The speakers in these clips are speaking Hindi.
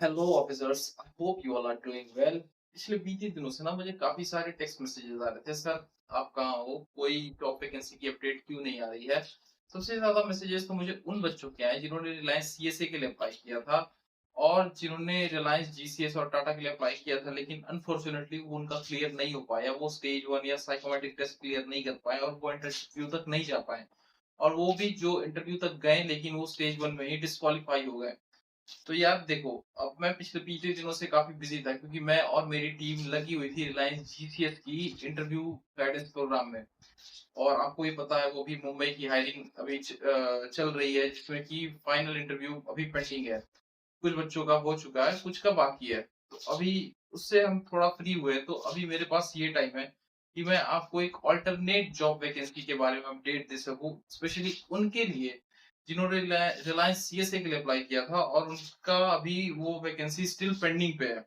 Hello officers, I hope you all are doing well. पिछले बीते दिनों से ना मुझे काफी सारे टेक्स्ट मैसेजेस आ रहे थे, सर आप कहाँ हो, कोई जॉब वैकेंसी की अपडेट क्यों नहीं आ रही है। सबसे ज्यादा मैसेजेस तो मुझे उन बच्चों के आए जिन्होंने रिलायंस सीएसए के लिए अप्लाई किया था और जिन्होंने रिलायंस जीसीएस और टाटा के लिए अप्लाई किया था, लेकिन अनफॉर्चुनेटली वो उनका क्लियर नहीं हो पाया। वो स्टेज 1 या साइकोमेट्रिक टेस्ट क्लियर नहीं कर पाए और वो इंटरव्यू तक नहीं जा पाए, और वो भी जो इंटरव्यू तक गए लेकिन वो स्टेज 1 में ही डिस्क्वालीफाई हो गए। तो यार देखो, अब मैं पिछले पिछले दिनों से काफी बिजी था क्योंकि मैं और मेरी टीम लगी हुई थी रिलायंस जीसीएस की इंटरव्यू गाइडेंस प्रोग्राम में। और आपको ये पता है वो भी मुंबई की हायरिंग अभी चल रही है, जिसमें कि फाइनल इंटरव्यू अभी पेंडिंग है। कुछ बच्चों का हो चुका है, कुछ का बाकी है। तो अभी उससे हम थोड़ा फ्री हुए, तो अभी मेरे पास ये टाइम है कि मैं आपको एक ऑल्टरनेट जॉब वैकेंसी के बारे में अपडेट दे सकूं, स्पेशली उनके लिए जिन्होंने रिलायंस सीएसए के लिए अप्लाई किया था और उनका अभी वो वैकेंसी स्टिल पेंडिंग पे है।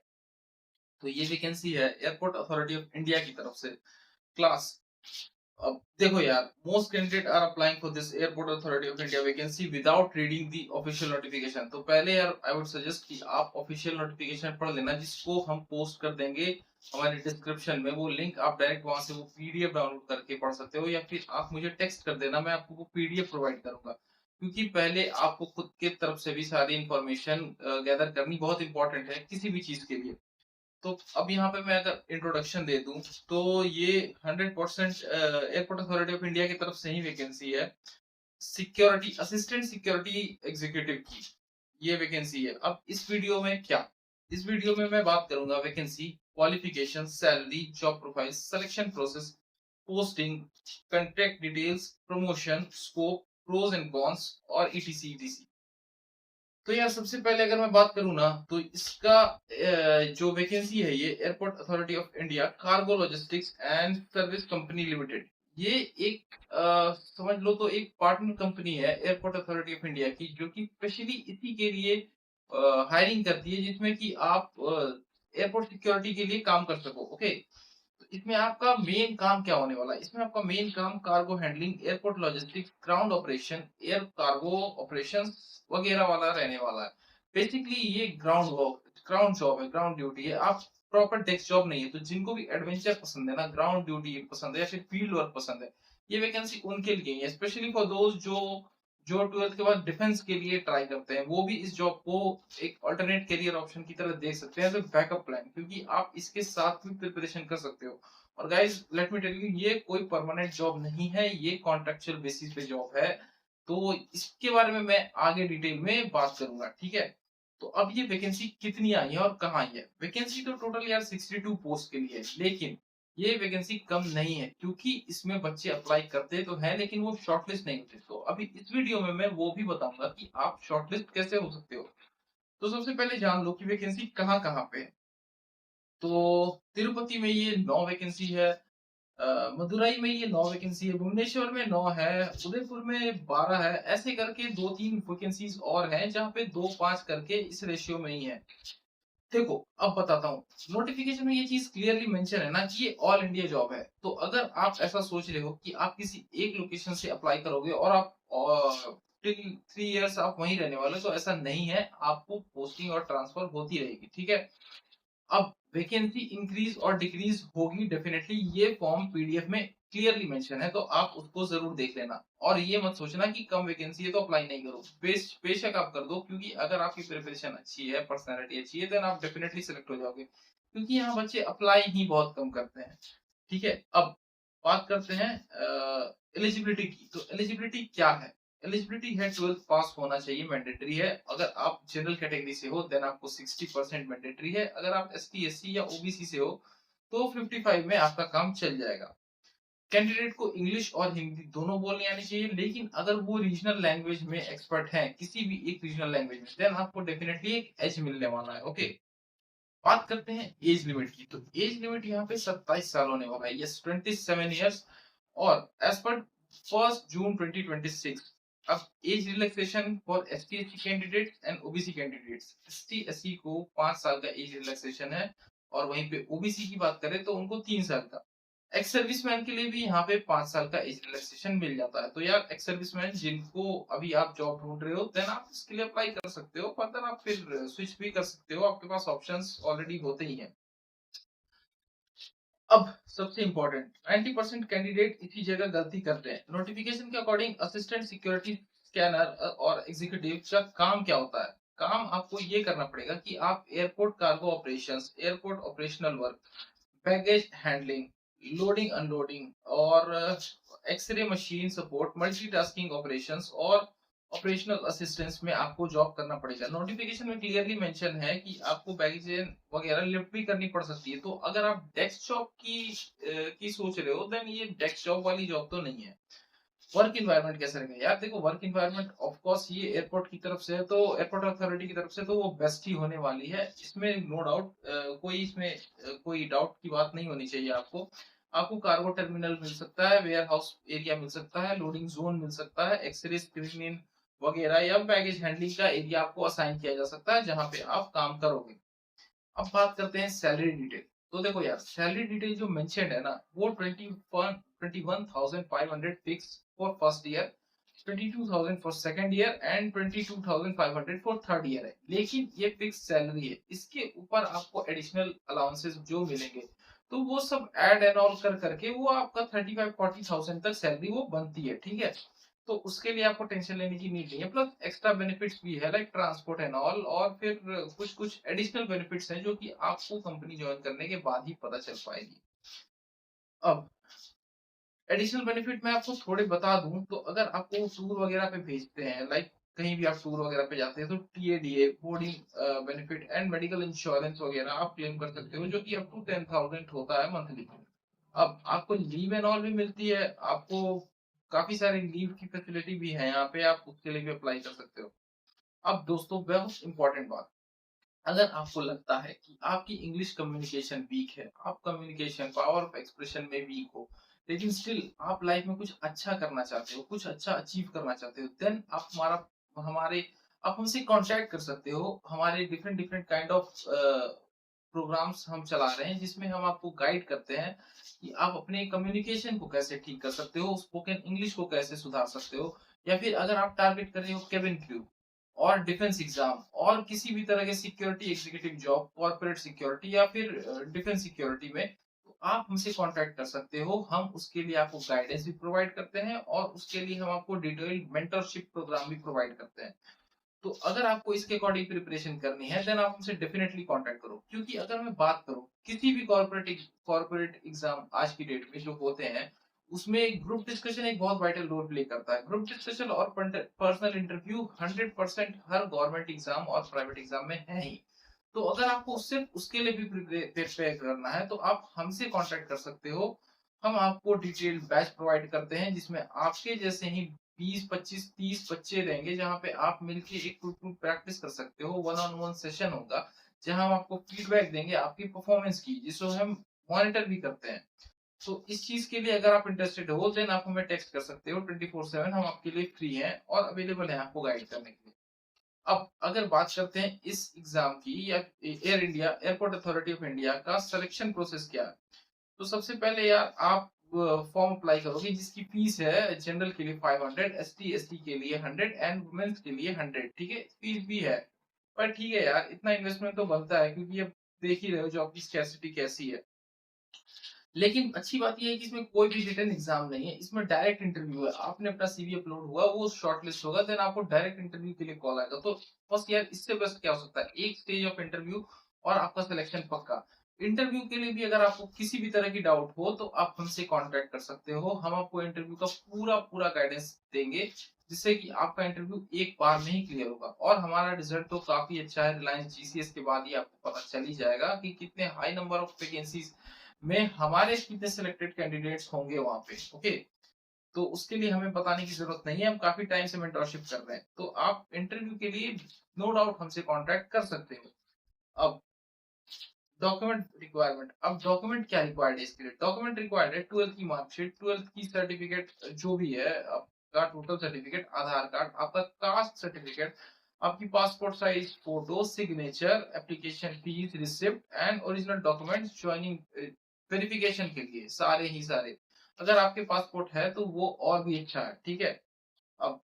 तो ये वैकेंसी है एयरपोर्ट अथॉरिटी ऑफ इंडिया की तरफ से, क्लास। अब देखो यार, most candidate are applying for this airport authority of India vacancy without reading the official notification. तो पहले यार आई वुड सजेस्ट कि आप ऑफिशियल नोटिफिकेशन पढ़ लेना, जिसको हम पोस्ट कर देंगे हमारे डिस्क्रिप्शन में। वो लिंक आप डायरेक्ट वहां से वो पीडीएफ डाउनलोड करके पढ़ सकते हो, या फिर आप मुझे टेक्स्ट कर देना, मैं आपको वो पीडीएफ प्रोवाइड करूंगा। क्योंकि पहले आपको खुद के तरफ से भी सारी इंफॉर्मेशन गैदर करनी बहुत इंपॉर्टेंट है किसी भी चीज के लिए। तो अब यहाँ पे मैं अगर इंट्रोडक्शन दे दूं, तो ये 100% एयरपोर्ट अथॉरिटी ऑफ इंडिया की तरफ से ही वैकेंसी है, सिक्योरिटी असिस्टेंट सिक्योरिटी एग्जीक्यूटिव की ये वैकेंसी है। अब इस वीडियो में क्या, इस वीडियो में मैं बात करूंगा vacancy, qualification, salary, job profile, selection process, posting, contract details, promotion, scope, pros and cons और ईटीसी ईटीसी। तो यार सबसे पहले अगर मैं बात करूँ ना, तो इसका जो वैकेंसी है ये airport authority of India cargo logistics and service company limited, ये एक समझ लो तो एक पार्टनर कंपनी है एयरपोर्ट अथॉरिटी ऑफ इंडिया की, जो कि स्पेशली इसी के लिए हायरिंग करती है, जिसमें कि आप एयरपोर्ट सिक्योरिटी के लिए काम कर सको। ओके, तो इसमें आपका मेन काम क्या होने वाला है, इसमें आपका मेन काम cargo handling, airport logistics, ground operation, air cargo operations वगैरह वाला रहने वाला है। बेसिकली ये ग्राउंड वर्क, ग्राउंड जॉब है, ग्राउंड ड्यूटी है। आप प्रॉपर डेस्क जॉब नहीं है। तो जिनको भी एडवेंचर पसंद है ना, ग्राउंड ड्यूटी पसंद है या फिर फील्ड वर्क पसंद है, ये वैकेंसी उनके लिए है। स्पेशली फॉर दोज जो जो 12th के बाद डिफेंस के लिए ट्राई करते हैं, वो भी इस जॉब को एक अल्टरनेट करियर ऑप्शन की तरह देख सकते हैं, तो बैकअप प्लान, क्योंकि आप इसके साथ भी प्रिपरेशन कर सकते हो। और guys let me tell you, ये कोई परमानेंट जॉब नहीं है, ये कॉन्ट्रेक्चुअल बेसिस पे जॉब है। तो इसके बारे में मैं आगे डिटेल में बात करूंगा, ठीक है। तो अब ये वैकेंसी कितनी आई है और कहाँ आई है। वैकेंसी तो टोटल यार 62 पोस्ट के लिए है, लेकिन ये वैकेंसी कम नहीं है, क्योंकि इसमें बच्चे अप्लाई करते तो हैं लेकिन वो शॉर्टलिस्ट नहीं होते। तो अभी इस वीडियो में मैं वो भी बताऊंगा कि आप शॉर्टलिस्ट कैसे हो सकते हो। तो सबसे पहले जान लो कि वैकेंसी कहाँ कहाँ पे है। तो तिरुपति में ये 9 वैकेंसी है, मदुरई में ये 9 वैकेंसी है, भुवनेश्वर में 9 है, उदयपुर में 12 है। ऐसे करके 2-3 वैकेंसीज और हैं जहाँ पे 2-5 करके इस रेशियो में ही है। देखो अब बताता हूँ, नोटिफिकेशन में ये चीज क्लियरली मेंशन है ना कि ये ऑल इंडिया जॉब है। तो अगर आप ऐसा सोच रहे हो कि आप किसी एक लोकेशन से अप्लाई करोगे और आप टिल 3 इयर्स आप वहीं रहने वाले हो, तो ऐसा नहीं है। आपको पोस्टिंग और ट्रांसफर होती रहेगी, ठीक है। अब वैकेंसी इंक्रीज और डिक्रीज होगी डेफिनेटली, ये फॉर्म पीडीएफ में क्लियरली मेंशन है, तो आप उसको जरूर देख लेना। और ये मत सोचना कि कम वैकेंसी है तो अप्लाई नहीं करो, बेशक आप कर दो, क्योंकि अगर आपकी प्रिपरेशन अच्छी है, पर्सनैलिटी अच्छी है, देन आप डेफिनेटली सिलेक्ट हो जाओगे, क्योंकि यहाँ बच्चे अप्लाई ही बहुत कम करते हैं, ठीक है। अब बात करते हैं एलिजिबिलिटी की। तो एलिजिबिलिटी क्या है, एलिजिबिलिटी है 12th पास होना चाहिए, मैंडेटरी है। अगर आप जनरल कैटेगरी से हो देन आपको 60% मैंडेटरी है। अगर आप एसटी एससी या ओबीसी से हो तो 55 में आपका काम चल जाएगा। कैंडिडेट को इंग्लिश और हिंदी दोनों बोलनी आनी चाहिए, लेकिन अगर वो रीजनल लैंग्वेज में एक्सपर्ट है, किसी भी एक रीजनल लैंग्वेज में, देन आपको डेफिनेटली एक एज मिलने वाला है। ओके, बात करते हैं एज लिमिट की। तो एज लिमिट यहाँ पे 27 साल होने वाला है, यस 27 इयर्स। और एज पर 1 जून 2026, अब age relaxation for ST SC candidates and OBC candidates, ST SC को 5 साल का एज रिलैक्सेशन है, और वहीं पे ओबीसी की बात करें तो उनको 3 साल का। एक्स सर्विसमैन के लिए भी यहाँ पे 5 साल का एज रिलैक्सेशन मिल जाता है। तो यार एक्स सर्विसमैन जिनको अभी आप जॉब ढूंढ रहे हो, देन आप इसके लिए अप्लाई कर सकते हो, फर्दर आप फिर स्विच भी कर सकते हो, आपके पास ऑप्शंस ऑलरेडी होते ही हैं। अब सबसे इंपॉर्टेंट, 90% कैंडिडेट इसी जगह गलती करते हैं। नोटिफिकेशन के अकॉर्डिंग असिस्टेंट सिक्योरिटी स्कैनर और एग्जीक्यूटिव का काम क्या होता है? काम आपको ये करना पड़ेगा कि आप airport cargo operations, airport operational work, baggage handling, loading unloading और x ray machine support, multitasking operations और ऑपरेशनल असिस्टेंस में आपको जॉब करना पड़ेगा। नोटिफिकेशन में क्लियरली मेंशन है कि आपको बैगेज वगैरह लिफ्ट भी करनी पड़ सकती है। तो अगर आप डेस्क जॉब की सोच रहे हो, देन ये डेस्क जॉब वाली जॉब तो नहीं है। वर्क इन्वायरमेंट कैसा रहेगा यार? देखो, वर्क इन्वायरमेंट ऑफ कोर्स ये एयरपोर्ट की तरफ से है, तो एयरपोर्ट अथॉरिटी की तरफ से तो वो बेस्ट ही होने वाली है, इसमें नो डाउट। कोई इसमें कोई डाउट की बात नहीं होनी चाहिए आपको। आपको कार्गो टर्मिनल मिल सकता है, वेयर हाउस एरिया मिल सकता है, लोडिंग जोन मिल सकता है, एक्सरे स्क्रीनिंग वगैरह या बैगेज हैंडलिंग का एरिया आपको असाइन किया जा सकता है जहां पे आप काम करोगे। अब बात करते हैं सैलरी डिटेल। तो देखो यार, सैलरी डिटेल जो मेंशन्ड है ना, वो 21,500 fix for first year, 22,000 for second year and 22,500 for third year है। लेकिन ये फिक्स सैलरी है, इसके ऊपर आपको एडिशनल अलाउंसेस जो मिलेंगे, तो वो सब ऐड एंड ऑल कर करके वो आपका 35-40,000 तक सैलरी वो बनती है, ठीक है। तो उसके लिए आपको टेंशन लेने की नीड नहीं है। प्लस एक्स्ट्रा बेनिफिट्स भी है, लाइक ट्रांसपोर्ट एंड ऑल, और फिर कुछ कुछ एडिशनल बेनिफिट्स हैं जो कि आपको कंपनी ज्वाइन करने के बाद ही पता चल पाएगी। अब एडिशनल बेनिफिट मैं आपको थोड़े बता दूं, तो अगर आपको टूर वगैरह पे भेजते हैं, लाइक कहीं भी आप टूर वगैरह पे जाते हैं, तो TADA, boarding benefit and medical insurance वगैरह आप क्लेम कर सकते हो, जो कि अप टू 10,000 होता है मंथली। अब आपको लीव एंड ऑल भी मिलती है, आपको काफी सारी लीव की फैसिलिटी भी है यहाँ पे, आप उसके लिए भी अप्लाई कर सकते हो। अब दोस्तों, बहुत इंपॉर्टेंट बात, अगर आपको लगता है कि आपकी इंग्लिश कम्युनिकेशन वीक है, आप कम्युनिकेशन पावर ऑफ एक्सप्रेशन में वीक हो, लेकिन स्टिल आप लाइफ में कुछ अच्छा करना चाहते हो, कुछ अच्छा अचीव करना चाहते हो, देन आप हमारे आप हमसे कांटेक्ट कर सकते हो। हमारे different different kind of programs हम चला रहे हैं, जिसमें हम आपको गाइड करते हैं कि आप अपने कम्युनिकेशन को कैसे ठीक कर सकते हो, स्पोकन इंग्लिश को कैसे सुधार सकते हो, या फिर अगर आप टारगेट कर रहे हो केबिन क्रू और डिफेंस एग्जाम और किसी भी तरह के security executive job, corporate security या फिर डिफेंस सिक्योरिटी में, तो आप हमसे कांटेक्ट कर सकते हो। हम उसके लिए आपको गाइडेंस भी प्रोवाइड करते हैं और उसके लिए हम आपको डिटेल्ड मेंटरशिप प्रोग्राम भी प्रोवाइड करते हैं। तो अगर आपको इसके अकॉर्डिंग प्रिपरेशन करनी है, देन आप हमसे डेफिनेटली कांटेक्ट करो। क्योंकि अगर मैं बात करूं, किसी भी कॉर्पोरेट एग्जाम आज की डेट में जो होते हैं, उसमें ग्रुप डिस्कशन एक बहुत वाइटल रोल प्ले करता है। ग्रुप डिस्कशन और पर्सनल इंटरव्यू 100% हर गवर्नमेंट एग्जाम और प्राइवेट एग्जाम में है ही। तो अगर आपको उससे उसके लिए भी प्रिपेयर करना है, तो आप हमसे कांटेक्ट कर सकते हो। हम आपको डिटेल्ड बैच प्रोवाइड करते हैं, जिसमें आपके जैसे ही 20, 25, 30 बच्चे रहेंगे, जहाँ पे आप मिलके एक ग्रुप प्रैक्टिस कर सकते हो। वन ऑन वन सेशन होगा, जहाँ हम आपको फीडबैक देंगे आपकी परफॉर्मेंस की, जिसको हम मॉनिटर भी करते हैं। तो इस चीज के लिए अगर आप इंटरेस्टेड हो, देन आप हमें टेक्स्ट कर सकते हो 24/7, हम आपके लिए फ्री हैं और अवेलेबल हैं आपको गाइड करने के लिए। अब अगर बात करते हैं इस एग्जाम की, या air India, airport authority of India का सिलेक्शन प्रोसेस क्या है, तो सबसे पहले यार आप फॉर्म अप्लाई करोगे, जिसकी फीस है जनरल के लिए 500, एसटी के लिए 100 एंड वुमेन्स के लिए 100, ठीक है, फीस भी है। पर ठीक है यार, इतना इन्वेस्टमेंट तो बनता है, क्योंकि अब देख ही रहे हो जॉब की स्कैर्सिटी कैसी है। लेकिन अच्छी बात यह है कि इसमें कोई भी रिटन एग्जाम नहीं है, इसमें डायरेक्ट इंटरव्यू है। आपने अपना सीवी अपलोड हुआ, वो शॉर्टलिस्ट होगा, देन आपको डायरेक्ट इंटरव्यू के लिए कॉल आएगा। तो बस यार, इससे बेस्ट क्या हो सकता है? एक स्टेज ऑफ इंटरव्यू और आपका सिलेक्शन पक्का। इंटरव्यू के लिए भी अगर आपको किसी भी तरह की डाउट हो, तो आप हमसे कांटेक्ट कर सकते हो। हम आपको इंटरव्यू का पूरा पूरा गाइडेंस देंगे, जिससे कि आपका इंटरव्यू एक बार में ही क्लियर होगा। और हमारा रिजल्ट तो काफी अच्छा है, रिलायंस जीसीएस के बाद ही आपको पता चल ही जाएगा कि कितने हाई नंबर ऑफ वैकेंसीज में हमारे कितने सिलेक्टेड कैंडिडेट्स होंगे वहां पे। ओके, तो उसके लिए हमें बताने की जरूरत नहीं है, हम काफी टाइम से मेंटरशिप कर रहे हैं। तो आप इंटरव्यू के लिए नो डाउट हमसे कांटेक्ट कर सकते हो। अब डॉक्यूमेंट रिक्वायरमेंट, अब डॉक्यूमेंट क्या रिक्वायर्ड है इसके लिए? डॉक्यूमेंट रिक्वायर्ड है 12th की मार्कशीट, 12th की सर्टिफिकेट जो भी है, आपका टोटल सर्टिफिकेट, आधार कार्ड, आपका कास्ट सर्टिफिकेट, आपकी passport size photo, signature, application fees receipt and original documents joining verification के लिए सारे ही सारे। अगर आपके पासपोर्ट है तो वो और भी अच्छा है, ठीक है। अब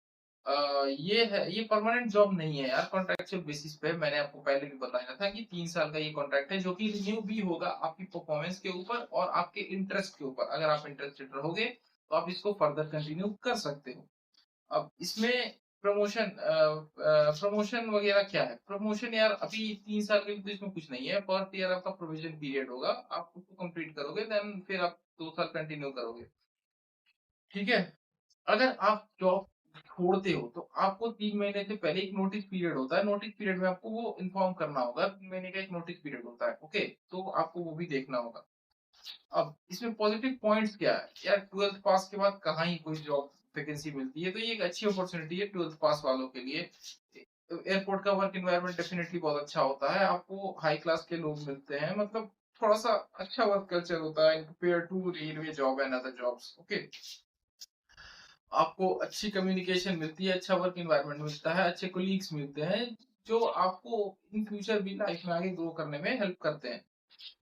ये है, ये परमानेंट जॉब नहीं है यार, कॉन्ट्रेक्चुअल बेसिस पे। मैंने आपको पहले भी बताया था कि 3 साल का ये कॉन्ट्रैक्ट है, जो कि रिन्यू भी होगा आपकी परफॉर्मेंस के ऊपर और आपके इंटरेस्ट के ऊपर। अगर आप इंटरेस्टेड रहोगे तो आप इसको फर्दर कंटिन्यू कर सकते हो। अब इसमें प्रमोशन वगैरह क्या है? प्रमोशन यार अभी 3 साल के लिए तो इसमें कुछ नहीं है। फर्स्ट ईयर आपका प्रोविजन पीरियड होगा, आप उसको कंप्लीट करोगे, देन फिर आप 2 साल कंटिन्यू करोगे, ठीक है। अगर आप जॉब छोड़ते हो तो आपको 3 महीने से पहले एक नोटिस पीरियड होता है। नोटिस पीरियड में आपको वो इन्फॉर्म करना होगा, 3 महीने का एक नोटिस पीरियड होता है, ओके। तो आपको वो भी देखना होगा। अब इसमें पॉजिटिव पॉइंट्स क्या है यार? 12th पास के बाद कहाँ ही कोई जॉब वैकेंसी मिलती है, तो ये एक अच्छी अपॉर्चुनिटी है 12th पास वालों के लिए। एयरपोर्ट का वर्क एनवायरनमेंट डेफिनेटली बहुत अच्छा होता है, आपको हाई क्लास के लोग मिलते हैं, मतलब थोड़ा सा अच्छा वर्क कल्चर होता है compare to railway job and other jobs, okay. आपको अच्छी कम्युनिकेशन मिलती है, अच्छा वर्क एनवायरनमेंट मिलता है, अच्छे कोलीग्स मिलते हैं, जो आपको इन फ्यूचर भी लाइफ में आगे ग्रो करने में हेल्प करते हैं।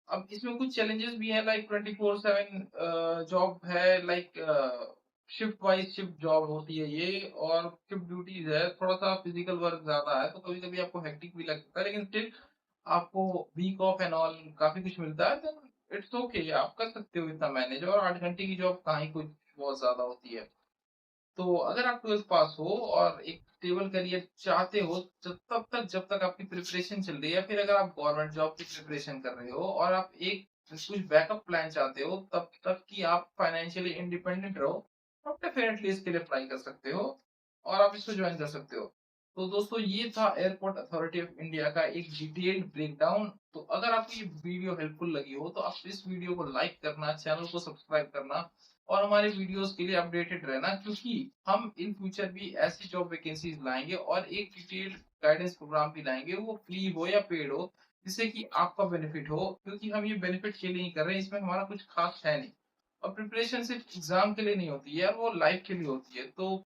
अब इसमें कुछ चैलेंजेस भी है, लाइक 24/7 जॉब है, like shift wise shift job होती है ये, और शिफ्ट ड्यूटीज है, थोड़ा सा फिजिकल वर्क ज्यादा है, तो कभी कभी आपको हेक्टिक भी लगता है, लेकिन स्टिल आपको वीक ऑफ एंड ऑल काफी कुछ मिलता है, तो इट्स ओके, आप कर सकते हो इतना मैनेज। और 8 घंटे की जॉब कहाँ ही कुछ बहुत ज्यादा होती है। तो अगर आप 12th पास हो और एक स्टेबल करियर चाहते हो, जब तक आपकी प्रिपरेशन चल रही है, फिर अगर आप गवर्नमेंट जॉब की प्रिपरेशन कर रहे हो और आप एक कुछ बैकअप प्लान चाहते हो, तब तक कि आप फाइनेंशियली इंडिपेंडेंट रहो, आप डेफिनेटली इसके लिए अप्लाई कर सकते हो और आप इसको ज्वाइन कर सकते हो। तो दोस्तों, ये था एयरपोर्ट अथॉरिटी ऑफ इंडिया का एक डिटेल्ड ब्रेकडाउन। तो अगर आपको ये वीडियो हेल्पफुल लगी हो तो आप इस वीडियो को लाइक करना, चैनल को सब्सक्राइब करना और हमारे वीडियोस के लिए अपडेटेड रहना, क्योंकि हम इन फ्यूचर भी ऐसी जॉब वैकेंसीज लाएंगे और एक डिटेल्ड गाइडेंस प्रोग्राम भी लाएंगे, वो फ्री हो या पेड हो, जिससे कि आपका बेनिफिट हो। क्योंकि हम ये बेनिफिट के लिए नहीं कर रहे हैं, इसमें हमारा कुछ खास है नहीं। और प्रिपरेशन सिर्फ एग्जाम के लिए नहीं होती है यार, वो लाइफ के लिए होती है। तो